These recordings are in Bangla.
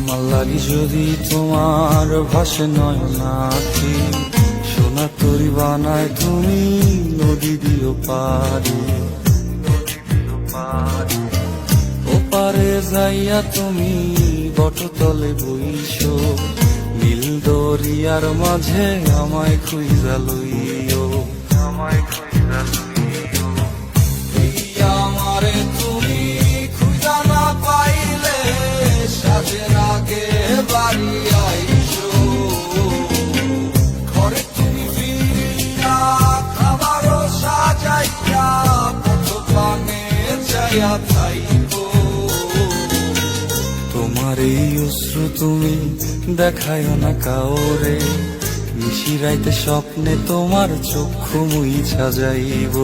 আমার লাগি যদি তোমার ভাসে নয়নাখি, সোনা তরি বানায় তুমি নদী দিও পারি। ওপারে যাইয়া তুমি বটতলে বইসো, নীল দরিয়ার মাঝে আমায় খুঁজা লইও, আমায় খুঁজা লইও। আমারে তুমি খুঁজা না পাইলে সাজের আগে বাড়ি আইসো, ঘরে তুমি ফিরিয়া খাবারও সাজাইয়া কত পানে যাইয়া থাইকো। তোমার এই অশ্রু তুমি দেখায় না কাউরে, নিশিরাইতে স্বপ্নে তোমার চক্ষু মুইছা যাইব।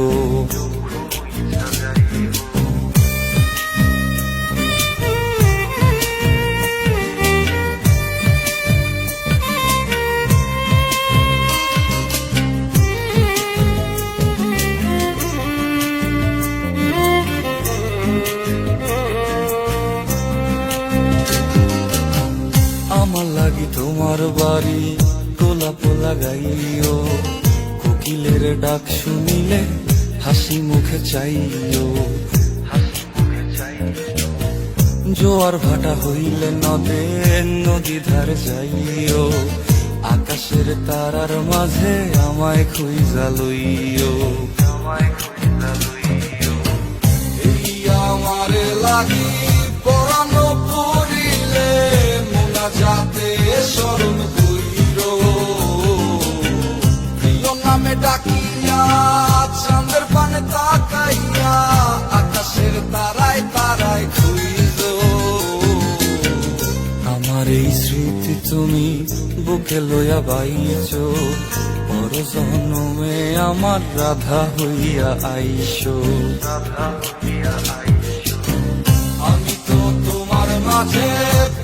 আমার লাগি তোমার বাড়ি গোলাপ লাগাইও, কোকিলের ডাক শুনিলে হাসি মুখে চাইও, জোয়ার ভাটা হইলে নদে নদী ধারে যাইও, আকাশের তারার মাঝে আমায় খুঁজা লইও, আমায় খুঁজা লইও। এই আমারে লাগি পরানো পড়িলে যাতে স্মরণ কইর, প্রিয় নামে ডাকিয়া চাঁদের পানে তাকাইয়া আকাশের তারায় তারায় খুইজ। আমার এই স্মৃতি তুমি বুকে লইয়া বাইছ, পর জন্মে আমার রাধা হইয়া আইসো, রাধা হইয়া আইসো। আমি তো তোমার মাঝে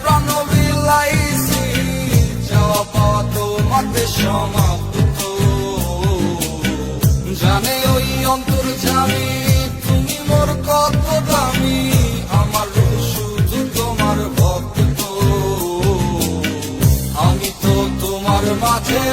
প্রাণ বিলাইছি, যাওয়া পাওয়া তোমাতে সমাপ্ত। জানে ওই অন্তর্যামী তুমি মোর কত দামি, আমার শুধু তোমার ভক্ত। আমি তো তোমার মাঝে